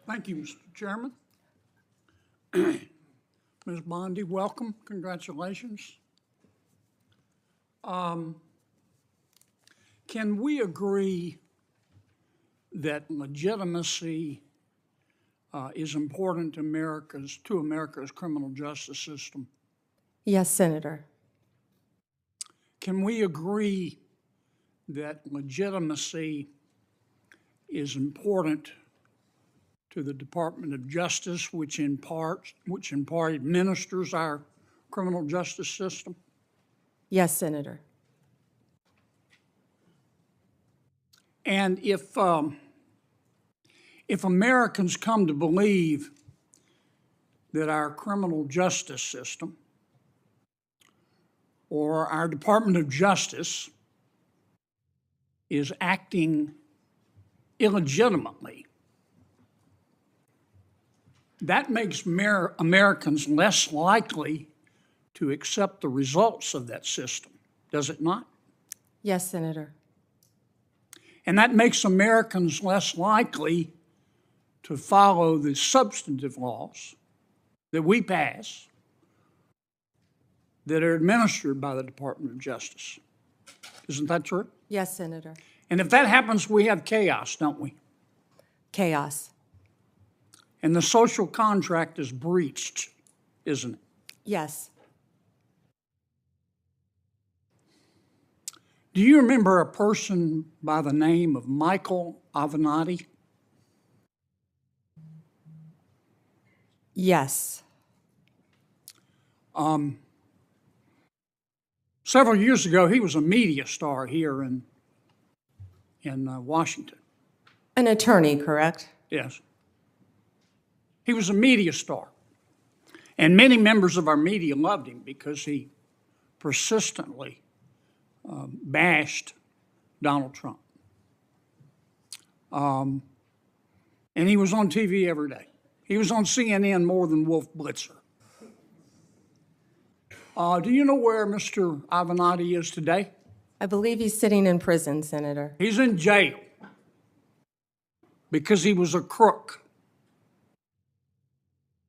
Thank you, Mr. Chairman. Ms. Bondi, welcome. Congratulations. Can we agree that legitimacy is important to America's criminal justice system? Yes, Senator. Can we agree that legitimacy is important to the Department of Justice, which in part administers our criminal justice system? Yes, Senator. And if Americans come to believe that our criminal justice system or our Department of Justice is acting illegitimately, that makes Americans less likely to accept the results of that system, does it not? Yes, Senator. And that makes Americans less likely to follow the substantive laws that we pass that are administered by the Department of Justice. Isn't that true? Yes, Senator. And if that happens, we have chaos, don't we? Chaos. And the social contract is breached, isn't it? Yes. Do you remember a person by the name of Michael Avenatti? Yes. Several years ago, he was a media star here in Washington. An attorney, correct? Yes. He was a media star. And many members of our media loved him because he persistently bashed Donald Trump. And he was on TV every day. He was on CNN more than Wolf Blitzer. Do you know where Mr. Avenatti is today? I believe he's sitting in prison, Senator. He's in jail because he was a crook.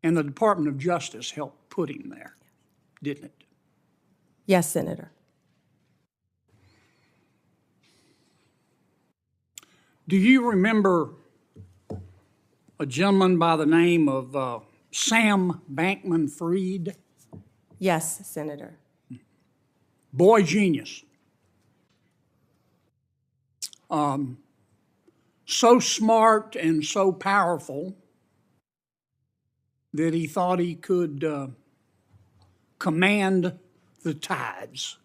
And the Department of Justice helped put him there, didn't it? Yes, Senator. Do you remember a gentleman by the name of Sam Bankman-Fried? Yes, Senator. Boy genius. So smart and so powerful that he thought he could command the tides.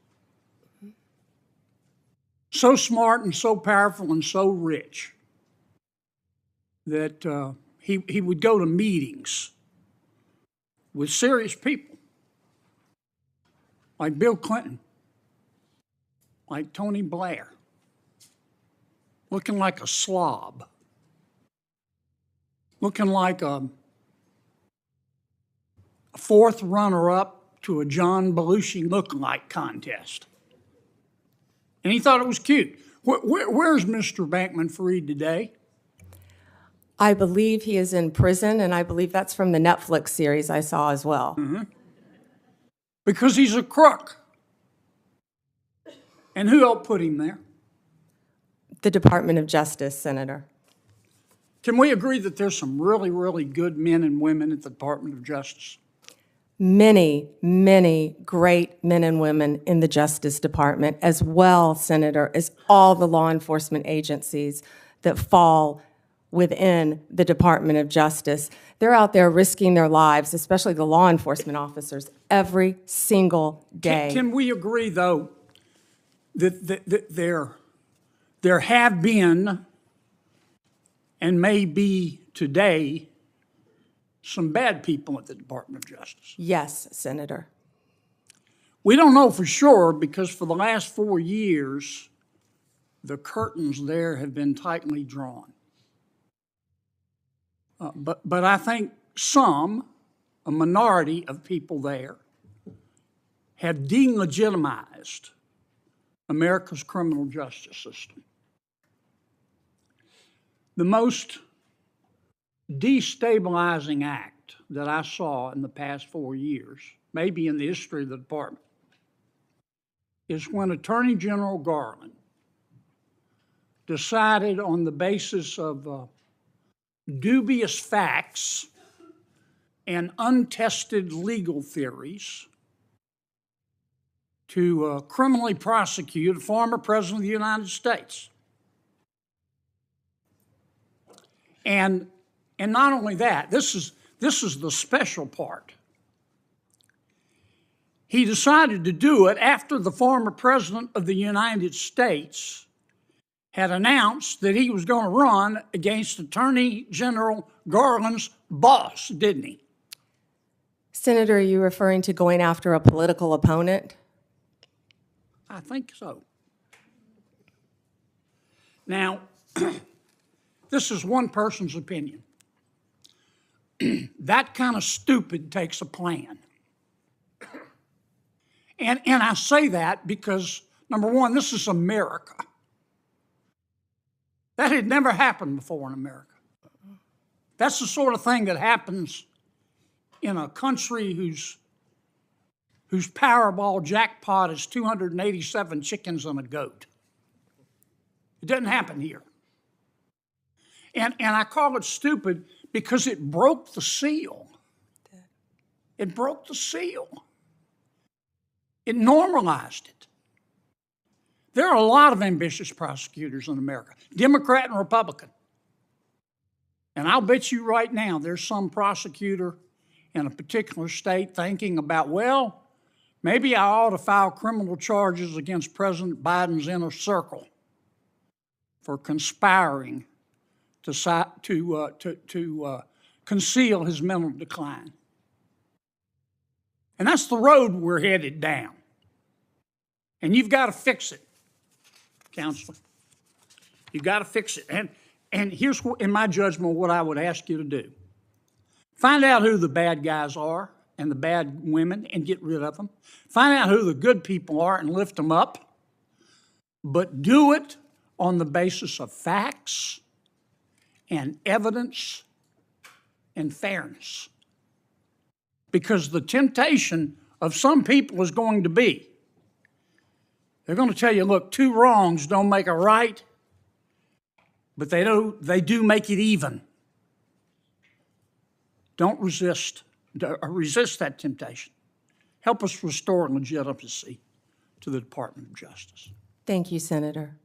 So smart and so powerful and so rich that he would go to meetings with serious people like Bill Clinton, like Tony Blair, looking like a slob, looking like a fourth runner-up to a John Belushi lookalike contest. And he thought it was cute. Where's Mr. Bankman-Fried today? I believe he is in prison, and I believe that's from the Netflix series I saw as well. Mm-hmm. Because he's a crook. And who helped put him there? The Department of Justice, Senator. Can we agree that there's some really, really good men and women at the Department of Justice? Many, many great men and women in the Justice Department, as well, Senator, as all the law enforcement agencies that fall within the Department of Justice. They're out there risking their lives, especially the law enforcement officers, every single day. Can we agree, though, that there have been and may be today some bad people at the Department of Justice? Yes, Senator. We don't know for sure because for the last 4 years, the curtains there have been tightly drawn. But I think a minority of people there, have delegitimized America's criminal justice system. The most destabilizing act that I saw in the past 4 years, maybe in the history of the department, is when Attorney General Garland decided on the basis of dubious facts and untested legal theories to criminally prosecute a former president of the United States. And not only that, this is the special part. He decided to do it after the former president of the United States had announced that he was going to run against Attorney General Garland's boss, didn't he? Senator, are you referring to going after a political opponent? I think so. Now, this is one person's opinion. That kind of stupid takes a plan. And I say that because, number one, this is America. That had never happened before in America. That's the sort of thing that happens in a country whose Powerball jackpot is 287 chickens and a goat. It doesn't happen here. And I call it stupid because it broke the seal. It broke the seal. It normalized it. There are a lot of ambitious prosecutors in America, Democrat and Republican. And I'll bet you right now there's some prosecutor in a particular state thinking about, well, maybe I ought to file criminal charges against President Biden's inner circle for conspiring to conceal his mental decline. And that's the road we're headed down. And you've got to fix it, Counselor. You've got to fix it. And here's, in my judgment, what I would ask you to do. Find out who the bad guys are and the bad women and get rid of them. Find out who the good people are and lift them up. But do it on the basis of facts and evidence and fairness. Because the temptation of some people is going to be, they're going to tell you, look, two wrongs don't make a right, but they do make it even. Don't resist that temptation. Help us restore legitimacy to the Department of Justice. Thank you, Senator.